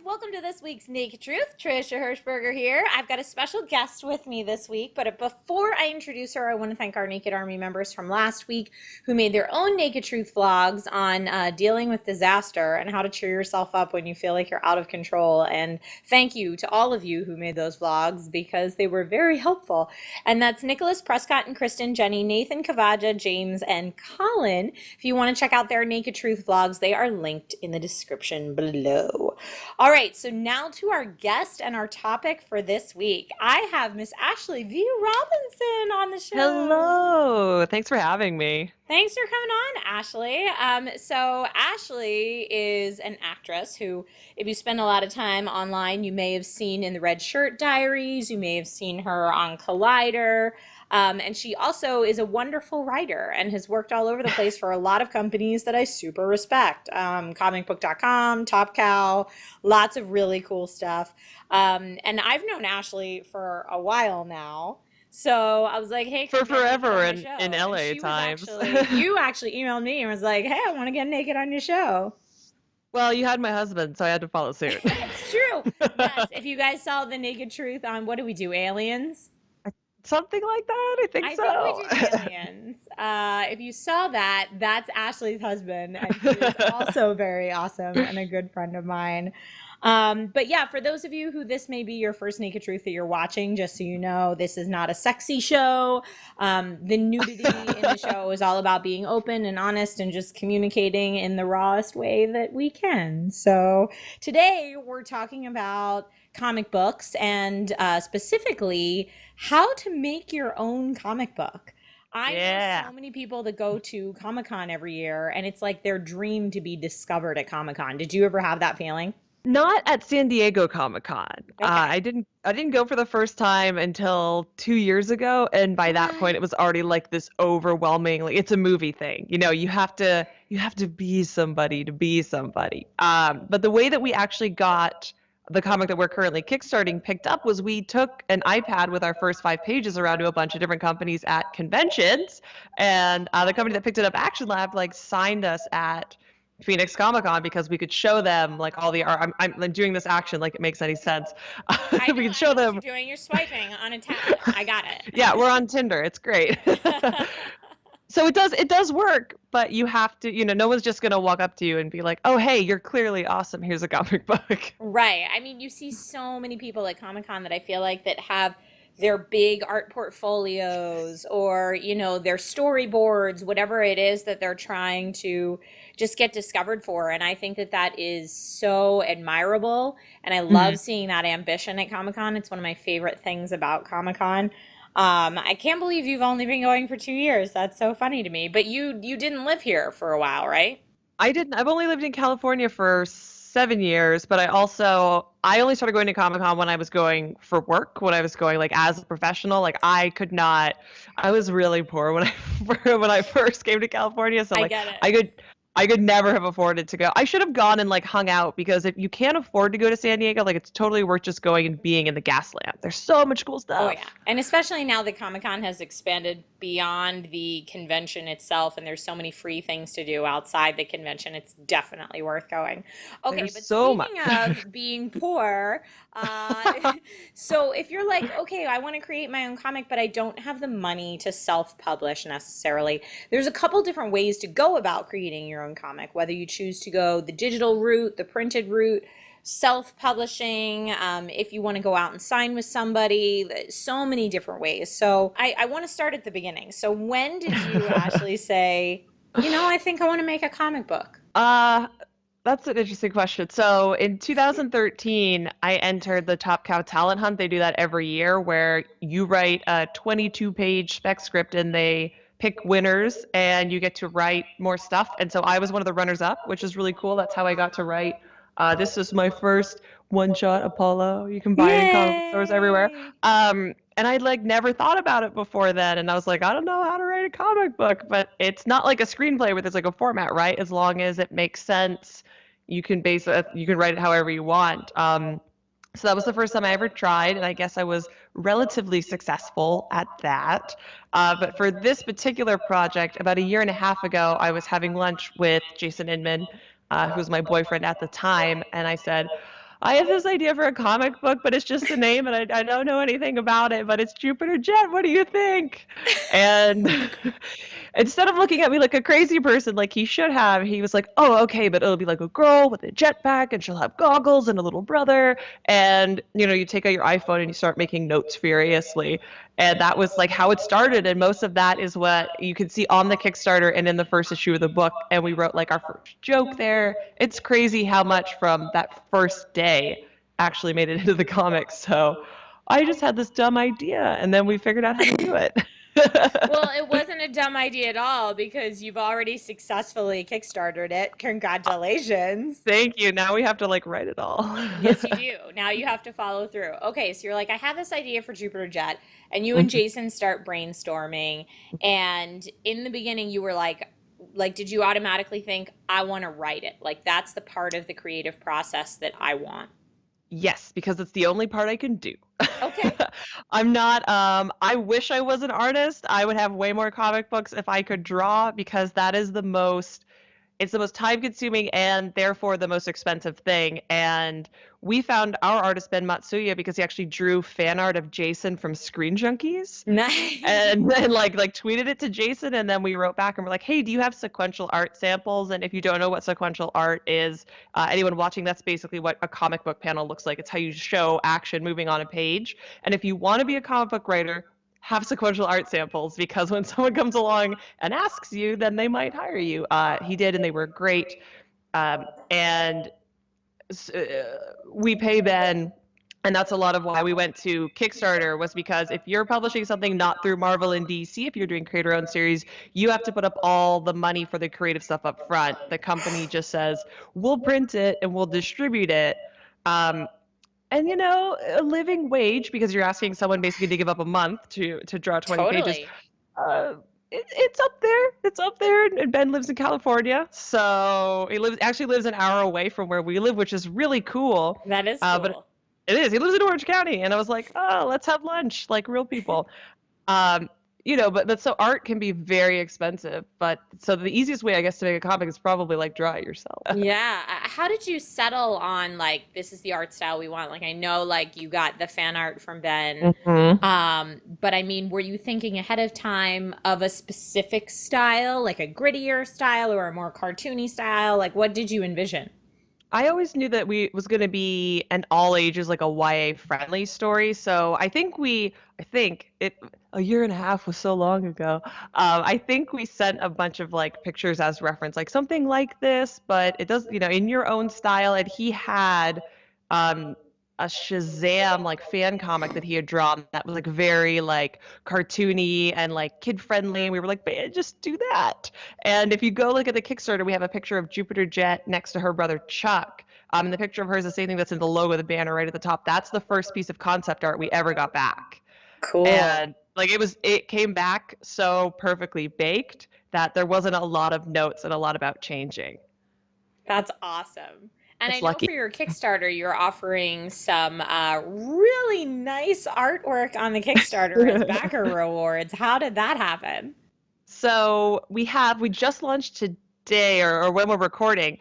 welcome to this week's Naked Truth. Trisha Hershberger here. I've got a special guest with me this week, but before I introduce her, I want to thank our Naked Army members from last week who made their own Naked Truth vlogs on dealing with disaster and how to cheer yourself up when you feel like you're out of control. And thank you to all of you who made those vlogs because they were very helpful. And that's Nicholas, Prescott, and Kristen, Jenny, Nathan, Kavaja, James, and Colin. If you want to check out their Naked Truth vlogs, they are linked in the description below. All right, so now to our guest and our topic for this week. I have Miss Ashley V. Robinson on the show. Hello. Thanks for having me. Thanks for coming on, Ashley. So Ashley is an actress who, if you spend a lot of time online, you may have seen in the Red Shirt Diaries. You may have seen her on Collider. And she also is a wonderful writer and has worked all over the place for a lot of companies that I super respect. Comicbook.com, Top Cow, lots of really cool stuff. And I've known Ashley for a while now. So I was like, hey, For can I get forever naked on your in show? And LA she was times. you actually emailed me and was like, hey, I want to get naked on your show. Well, you had my husband, so I had to follow suit. It's true. Yes. If you guys saw the Naked Truth on, what do we do, Aliens? Something like that, I think I so. think we did Aliens. If you saw that, that's Ashley's husband, and he is also very awesome and a good friend of mine. But yeah, for those of you who this may be your first Naked Truth that you're watching, just so you know, this is not a sexy show. The nudity in the show is all about being open and honest and just communicating in the rawest way that we can. So today we're talking about comic books and specifically how to make your own comic book. I know so many people that go to Comic-Con every year and it's like their dream to be discovered at Comic-Con. Did you ever have that feeling? Not at San Diego Comic-Con. Okay. I didn't go for the first time until 2 years ago, and by that point it was already like this overwhelming, like it's a movie thing. You have to be somebody to be somebody. But the way that we actually got the comic that we're currently kickstarting picked up was we took an iPad with our first 5 pages around to a bunch of different companies at conventions, and the company that picked it up, Action Lab, like signed us at Phoenix Comic Con because we could show them like all the art. I'm doing this action like it makes any sense. We could show I know what them. you're doing. You're swiping on a tablet. I got it. Yeah, we're on Tinder. It's great. So it does work, but you have to, no one's just gonna walk up to you and be like, "Oh, hey, you're clearly awesome. Here's a comic book." Right. I mean, you see so many people at Comic-Con that I feel like that have their big art portfolios or, their storyboards, whatever it is that they're trying to just get discovered for. And I think that that is so admirable. And I love seeing that ambition at Comic-Con. It's one of my favorite things about Comic-Con. I can't believe you've only been going for 2 years. That's so funny to me. But you didn't live here for a while, right? I didn't. I've only lived in California for 7 years, but I only started going to Comic Con when I was going for work, when I was going like as a professional. Like I could not. I was really poor when I when I first came to California, so I like get it. I could never have afforded to go. I should have gone and like hung out because if you can't afford to go to San Diego, like it's totally worth just going and being in the Gaslamp. There's so much cool Oh stuff. yeah. And especially now that Comic-Con has expanded beyond the convention itself and there's so many free things to do outside the convention, it's definitely worth going. Okay, There's but so much. speaking of being poor, so if you're like, okay, I want to create my own comic, but I don't have the money to self-publish necessarily, there's a couple different ways to go about creating your own comic, whether you choose to go the digital route, the printed route, self-publishing, if you want to go out and sign with somebody, so many different ways. So I want to start at the beginning. So when did you actually say, I think I want to make a comic book? Uh, that's an interesting question. So in 2013, I entered the Top Cow Talent Hunt. They do that every year where you write a 22-page spec script and they pick winners and you get to write more stuff. And so I was one of the runners up, which is really cool. That's how I got to write. This is my first one-shot Apollo. You can buy it in comic book stores everywhere. Yay! And I'd like never thought about it before then. And I was like, I don't know how to write a comic book, but it's not like a screenplay where there's like a format, right? As long as it makes sense, you can write it however you want. So that was the first time I ever tried, and I guess I was relatively successful at that. But for this particular project, about a year and a half ago, I was having lunch with Jason Inman, who was my boyfriend at the time, and I said, I have this idea for a comic book, but it's just a name and I don't know anything about it, but it's Jupiter Jet. What do you think? And instead of looking at me like a crazy person like he should have, he was like, oh, okay, but it'll be like a girl with a jetpack and she'll have goggles and a little brother. And, you take out your iPhone and you start making notes furiously. And that was like how it started. And most of that is what you can see on the Kickstarter and in the first issue of the book. And we wrote like our first joke there. It's crazy how much from that first day actually made it into the comics. So I just had this dumb idea and then we figured out how to do it. Well, it wasn't a dumb idea at all because you've already successfully Kickstartered it. Congratulations. Thank you. Now we have to like write it all. Yes, you do. Now you have to follow through. Okay, so you're like, I have this idea for Jupiter Jet, and you and Jason start brainstorming. And in the beginning, you were like, did you automatically think, I want to write it? Like, that's the part of the creative process that I want. Yes, because it's the only part I can do. Okay. I'm not, I wish I was an artist. I would have way more comic books if I could draw because that is it's the most time consuming and therefore the most expensive thing. And we found our artist Ben Matsuya because he actually drew fan art of Jason from Screen Junkies. Nice. And then like tweeted it to Jason and then we wrote back and we're like, hey, do you have sequential art samples? And if you don't know what sequential art is, anyone watching, that's basically what a comic book panel looks like. It's how you show action moving on a page. And if you want to be a comic book writer, have sequential art samples because when someone comes along and asks you, then they might hire you. He did, and they were great. And we pay Ben, and that's a lot of why we went to Kickstarter was because if you're publishing something not through Marvel and DC, if you're doing creator-owned series, you have to put up all the money for the creative stuff up front. The company just says, we'll print it and we'll distribute it. And a living wage because you're asking someone basically to give up a month to draw 20 pages. It's up there. It's up there. And Ben lives in California, so he actually lives an hour away from where we live, which is really cool. That is cool. But it is. He lives in Orange County, and I was like, oh, let's have lunch like real people. But so art can be very expensive. But so the easiest way, I guess, to make a comic is probably like draw it yourself. Yeah. How did you settle on like this is the art style we want? Like I know like you got the fan art from Ben. But I mean, were you thinking ahead of time of a specific style, like a grittier style or a more cartoony style? Like what did you envision? I always knew that we was going to be an all ages, like a YA friendly story. So I think a year and a half was so long ago. I think we sent a bunch of like pictures as reference, like something like this, but it does, in your own style. And he had a Shazam like fan comic that he had drawn that was like very like cartoony and like kid friendly. And we were like, man, just do that. And if you go look at the Kickstarter, we have a picture of Jupiter Jet next to her brother Chuck. And the picture of her is the same thing that's in the logo of the banner right at the top. That's the first piece of concept art we ever got back. Cool. And like it came back so perfectly baked that there wasn't a lot of notes and a lot about changing. That's awesome. And It's I know lucky. for your Kickstarter, you're offering some really nice artwork on the Kickstarter as backer rewards. How did that happen? So we just launched today or when we're recording.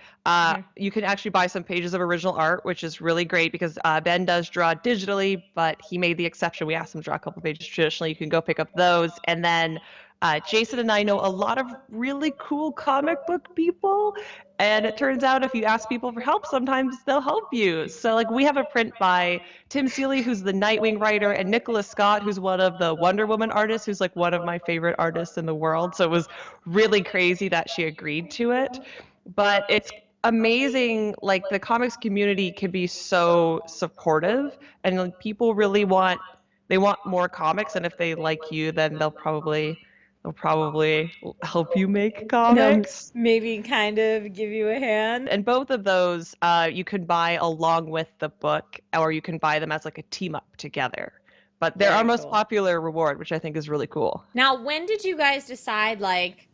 You can actually buy some pages of original art, which is really great because Ben does draw digitally, but he made the exception. We asked him to draw a couple pages traditionally. You can go pick up those. And then Jason and I know a lot of really cool comic book people. And it turns out if you ask people for help, sometimes they'll help you. So like we have a print by Tim Seeley, who's the Nightwing writer, and Nicholas Scott, who's one of the Wonder Woman artists, who's like one of my favorite artists in the world. So it was really crazy that she agreed to it. But it's amazing, like the comics community can be so supportive and like people really want more comics, and if they like you, then they'll probably help you make comics. Maybe kind of give you a hand. And both of those you can buy along with the book, or you can buy them as like a team up together. But they're our most popular reward, which I think is really cool. Now, when did you guys decide, like,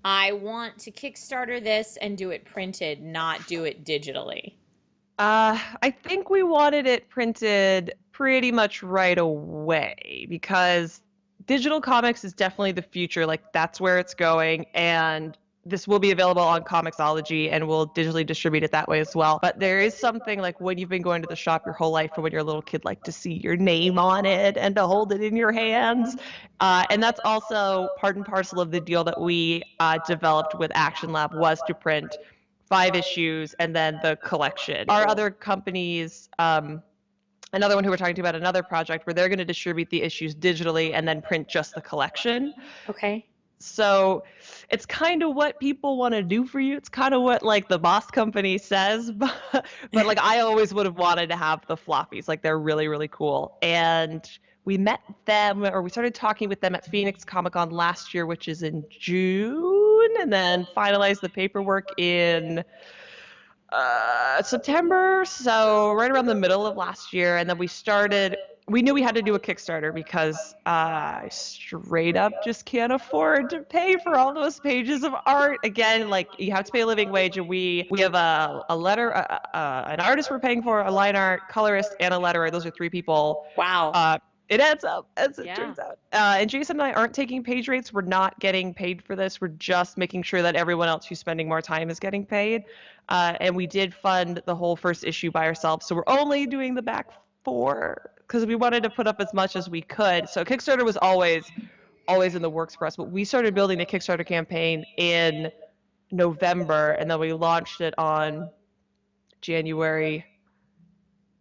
I want to Kickstarter this and do it printed, not do it digitally? I think we wanted it printed pretty much right away because digital comics is definitely the future. Like that's where it's going. And this will be available on Comixology, and we'll digitally distribute it that way as well. But there is something like when you've been going to the shop your whole life, or when you're a little kid, like to see your name on it and to hold it in your hands. And that's also part and parcel of the deal that we developed with Action Lab, was to print 5 issues and then the collection. Our other companies, another one who we're talking to about another project where they're going to distribute the issues digitally and then print just the collection. Okay. So it's kind of what people want to do for you. It's kind of what like the boss company says, but like I always would have wanted to have the floppies. Like they're really, really cool. And we met them, or we started talking with them at Phoenix Comic Con last year, which is in June, and then finalized the paperwork in September, so right around the middle of last year. And then we knew we had to do a Kickstarter because I straight up just can't afford to pay for all those pages of art. Again, like you have to pay a living wage, and we have a letter, an artist we're paying for, a line art, colorist, and a letterer. Those are 3 people. Wow. It adds up, as it turns out. And Jason and I aren't taking page rates. We're not getting paid for this. We're just making sure that everyone else who's spending more time is getting paid. And we did fund the whole first issue by ourselves. So we're only doing the back 4 because we wanted to put up as much as we could. So Kickstarter was always in the works for us. But we started building the Kickstarter campaign in November, and then we launched it on January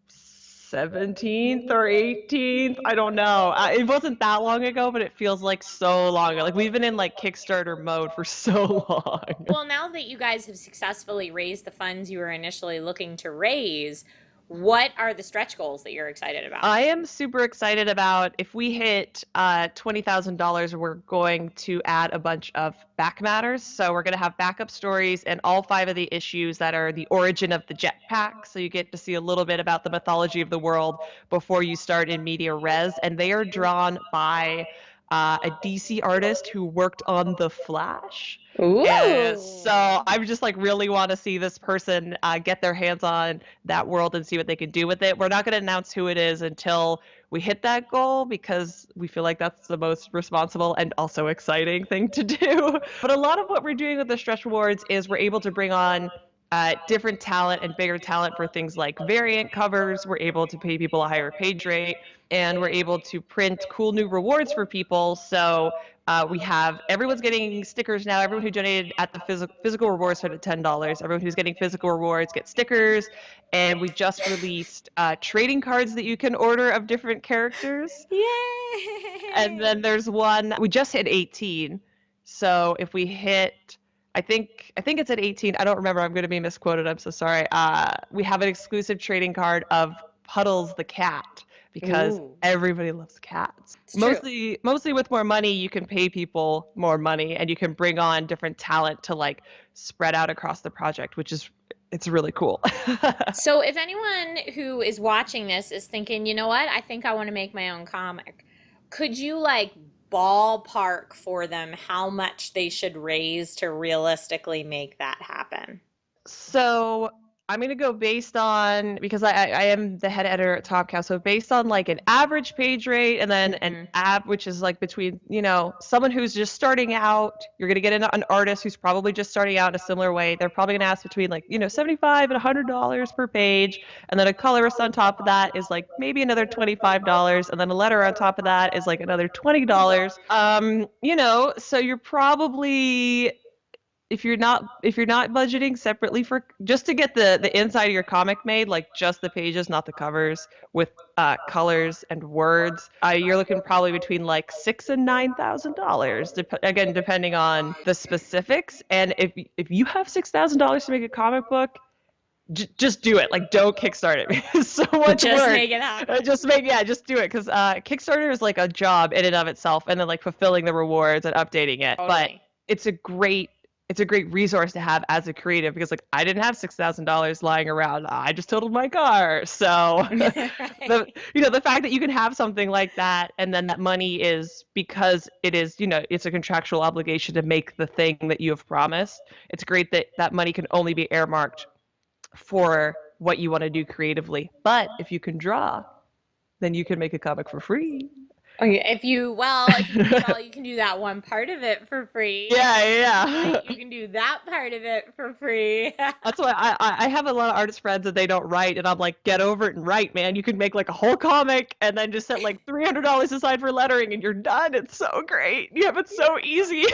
17th or 18th. I don't know. It wasn't that long ago, but it feels like so long ago. Like we've been in like Kickstarter mode for so long. Well, now that you guys have successfully raised the funds you were initially looking to raise, what are the stretch goals that you're excited about? I am super excited about, if we hit $20,000, we're going to add a bunch of back matters. So we're going to have backup stories and all 5 of the issues that are the origin of the jetpack. So you get to see a little bit about the mythology of the world before you start in media res. And they are drawn by a DC artist who worked on The Flash. Ooh. And so I just like really want to see this person get their hands on that world and see what they can do with it. We're not going to announce who it is until we hit that goal, because we feel like that's the most responsible and also exciting thing to do. But a lot of what we're doing with the stretch rewards is we're able to bring on different talent and bigger talent for things like variant covers. We're able to pay people a higher page rate, and we're able to print cool new rewards for people. So we have, everyone's getting stickers now. Everyone who donated at the physical rewards started at $10. Everyone who's getting physical rewards gets stickers. And we just released trading cards that you can order of different characters. Yay! And then there's one, we just hit 18. So if we hit, I think it's at 18. I don't remember. I'm going to be misquoted. I'm so sorry. We have an exclusive trading card of Puddles the cat, because everybody loves cats. Mostly with more money, you can pay people more money, and you can bring on different talent to like spread out across the project, it's really cool. So if anyone who is watching this is thinking, you know what, I think I want to make my own comic, could you like ballpark for them how much they should raise to realistically make that happen? So I'm going to go based on, because I am the head editor at Top Cow, so based on like an average page rate, and then an app, which is like between, someone who's just starting out, you're going to get an artist who's probably just starting out in a similar way. They're probably going to ask between like, $75 and $100 per page. And then a colorist on top of that is like maybe another $25. And then a letterer on top of that is like another $20. So you're probably, if you're not budgeting separately for just to get the inside of your comic made, like just the pages, not the covers, with colors and words, you're looking probably between like $6,000 and $9,000. Again, depending on the specifics. And if you have $6,000 to make a comic book, just do it. Like, don't Kickstart it. It's so much just work. Make it happen. Just do it, because Kickstarter is like a job in and of itself, and then like fulfilling the rewards and updating it. Totally. But it's a great resource to have as a creative, because like I didn't have $6,000 lying around. I just totaled my car. So the fact that you can have something like that, and then that money is, because it is, it's a contractual obligation to make the thing that you have promised. It's great that that money can only be earmarked for what you want to do creatively. But if you can draw, then you can make a comic for free. Okay, if you can do all, you can do that one part of it for free. And Yeah, if you can yeah. write, you can do that part of it for free. That's why I have a lot of artist friends that they don't write, and I'm like, get over it and write, man. You could make like a whole comic and then just set like $300 aside for lettering, and you're done. It's so great. You have it so easy.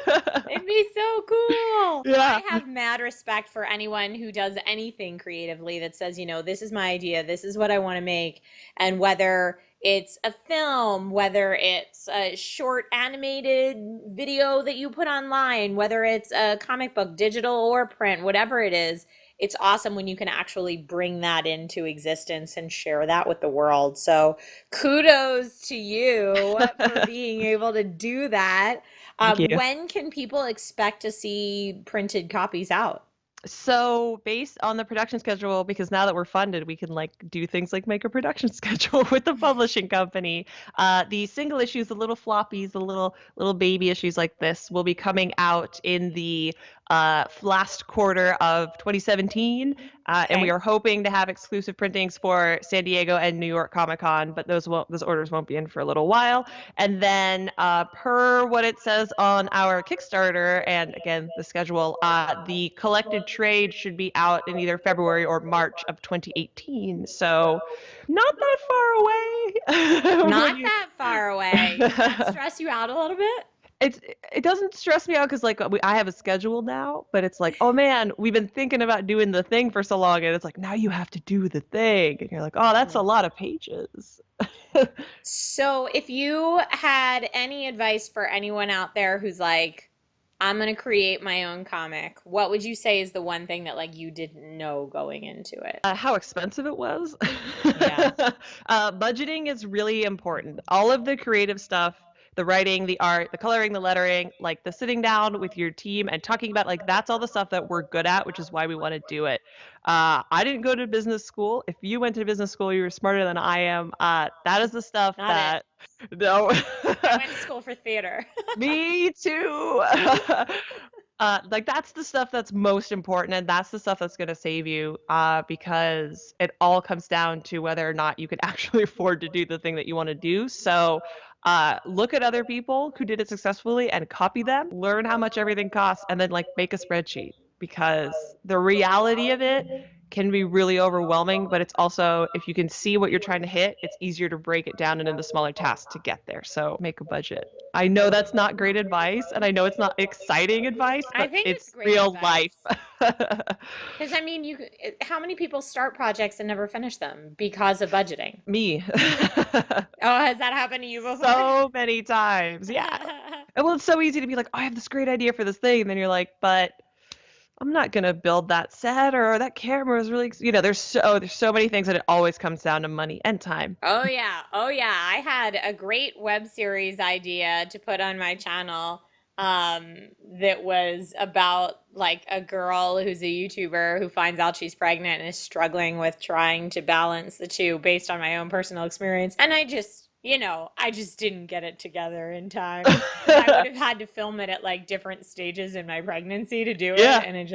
It'd be so cool. Yeah. I have mad respect for anyone who does anything creatively that says, this is my idea, this is what I want to make. And whether it's a film, whether it's a short animated video that you put online, whether it's a comic book, digital or print, whatever it is, it's awesome when you can actually bring that into existence and share that with the world. So kudos to you for being able to do that. Thank you. When can people expect to see printed copies out? So based on the production schedule, because now that we're funded, we can like do things like make a production schedule with the publishing company. The single issues, the little floppies, the little baby issues like this will be coming out in the last quarter of 2017, and we Okay. are hoping to have exclusive printings for San Diego and New York Comic Con, but those orders won't be in for a little while. And then, per what it says on our Kickstarter, and again the schedule, the collected trade should be out in either February or March of 2018. So, not that far away. Not that far away. Does that stress you out a little bit? It doesn't stress me out because like I have a schedule now, but it's like, oh man, we've been thinking about doing the thing for so long, and it's like now you have to do the thing, and you're like, oh, that's a lot of pages. So, if you had any advice for anyone out there who's like, I'm gonna create my own comic, what would you say is the one thing that like you didn't know going into it? How expensive it was. Yeah. Budgeting is really important. All of the creative stuff, the writing, the art, the coloring, the lettering, like the sitting down with your team and talking about, like, that's all the stuff that we're good at, which is why we want to do it. I didn't go to business school. If you went to business school, you were smarter than I am. That is the stuff Not it. that, no. I went to school for theater. Me too. Like that's the stuff that's most important, and that's the stuff that's going to save you, because it all comes down to whether or not you can actually afford to do the thing that you want to do. So, look at other people who did it successfully and copy them, learn how much everything costs, and then like make a spreadsheet, because the reality of it can be really overwhelming, but it's also, if you can see what you're trying to hit, it's easier to break it down into smaller tasks to get there. So make a budget. I know that's not great advice, and I know it's not exciting advice, I but think it's it's great real advice. life. Because I mean, how many people start projects and never finish them because of budgeting? Me. Oh, has that happened to you before? So many times. Yeah. And well, it's so easy to be like, oh, I have this great idea for this thing. And then you're like, but I'm not gonna build that set, or that camera is really, there's so many things, that it always comes down to money and time. Oh yeah. Oh yeah. I had a great web series idea to put on my channel that was about like a girl who's a YouTuber who finds out she's pregnant and is struggling with trying to balance the two based on my own personal experience. And I just didn't get it together in time. 'Cause I would have had to film it at like different stages in my pregnancy to do it, Yeah. and it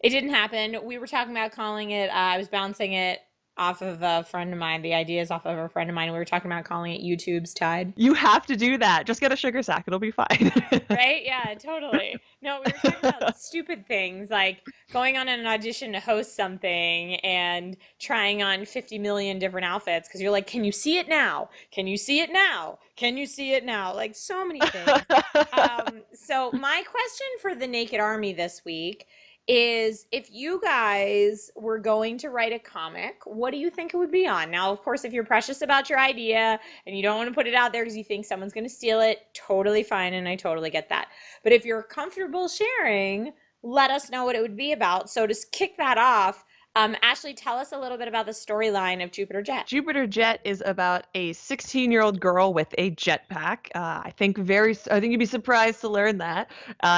didn't happen. We were talking about calling it, I was bouncing it off of a friend of mine. The idea is off of a friend of mine. And we were talking about calling it YouTube's Tide. You have to do that. Just get a sugar sack. It'll be fine. Right? Yeah, totally. No, we were talking about stupid things like going on an audition to host something and trying on 50 million different outfits because you're like, can you see it now? Can you see it now? Can you see it now? Like so many things. So my question for the Naked Army this week is, if you guys were going to write a comic, what do you think it would be on? Now, of course, if you're precious about your idea and you don't want to put it out there because you think someone's going to steal it, totally fine, and I totally get that. But if you're comfortable sharing, let us know what it would be about. So to kick that off, Ashley, tell us a little bit about the storyline of Jupiter Jet. Jupiter Jet is about a 16-year-old girl with a jetpack. I think you'd be surprised to learn that.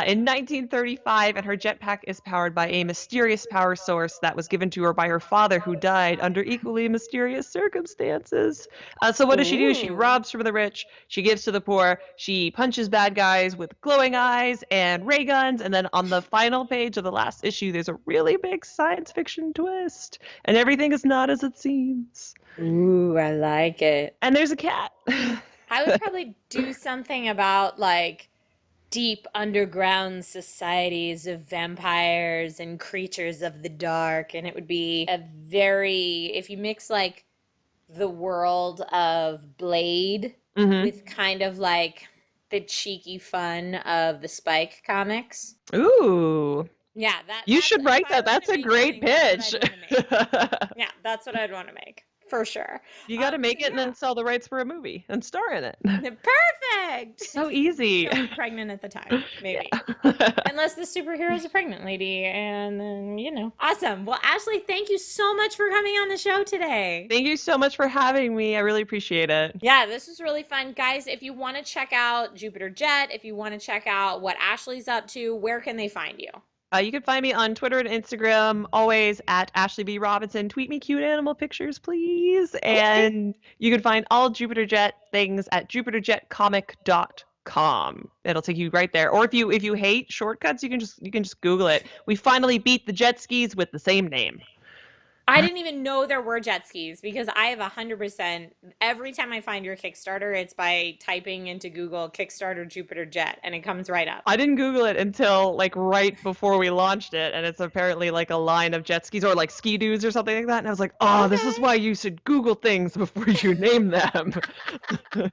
In 1935, and her jetpack is powered by a mysterious power source that was given to her by her father, who died under equally mysterious circumstances. So what does she do? She Ooh. robs from the rich, she gives to the poor, she punches bad guys with glowing eyes and ray guns, and then on the final page of the last issue, there's a really big science fiction twist, and everything is not as it seems. Ooh, I like it. And there's a cat. I would probably do something about like deep underground societies of vampires and creatures of the dark. And it would be a very, if you mix like the world of Blade Hmm. with kind of like the cheeky fun of the Spike comics. Ooh, Yeah, you that's should if write I that. were That's gonna a make great something, that's what pitch. I'd want to make. Yeah, that's what I'd want to make for sure. You got to So make it and yeah, then sell the rights for a movie and star in it. perfect. So Just easy. don't be pregnant at the time, maybe. Yeah. Unless the superhero is a pregnant lady, and then, Awesome. Well, Ashley, thank you so much for coming on the show today. Thank you so much for having me. I really appreciate it. Yeah, this was really fun. Guys, if you want to check out Jupiter Jet, if you want to check out what Ashley's up to, where can they find you? You can find me on Twitter and Instagram, always at Ashley B. Robinson. Tweet me cute animal pictures, please. Okay. And you can find all Jupiter Jet things at jupiterjetcomic.com. It'll take you right there. Or if you hate shortcuts, you can just Google it. We finally beat the jet skis with the same name. I didn't even know there were jet skis because I have 100%. Every time I find your Kickstarter, it's by typing into Google Kickstarter Jupiter Jet and it comes right up. I didn't Google it until like right before we launched it, and it's apparently like a line of jet skis or like ski doos or something like that. And I was like, oh, this is Okay. why you should Google things before you name them. Yeah,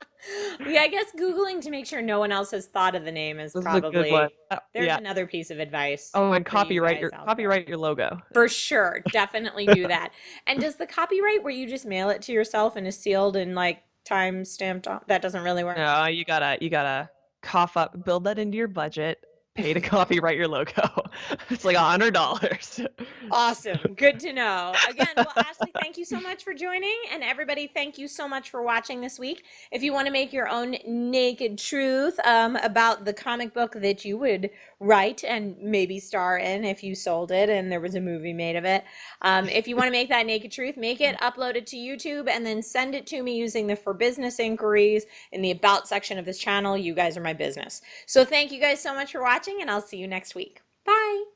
I guess Googling to make sure no one else has thought of the name is This is a good one. probably, there's Yeah. another piece of advice Oh, and for you copyright guys your out there. copyright your logo. For sure. Definitely do that. And does the copyright where you just mail it to yourself and is sealed and like time stamped on, that doesn't really work? No, you gotta cough up, build that into your budget, pay to copyright your logo. It's like $100. Awesome. Good to know. Again, well, Ashley, thank you so much for joining. And everybody, thank you so much for watching this week. If you want to make your own naked truth about the comic book that you would write and maybe star in if you sold it and there was a movie made of it, if you want to make that naked truth, make it, upload it to YouTube, and then send it to me using the For Business inquiries in the About section of this channel. You guys are my business. So thank you guys so much for watching, and I'll see you next week. Bye.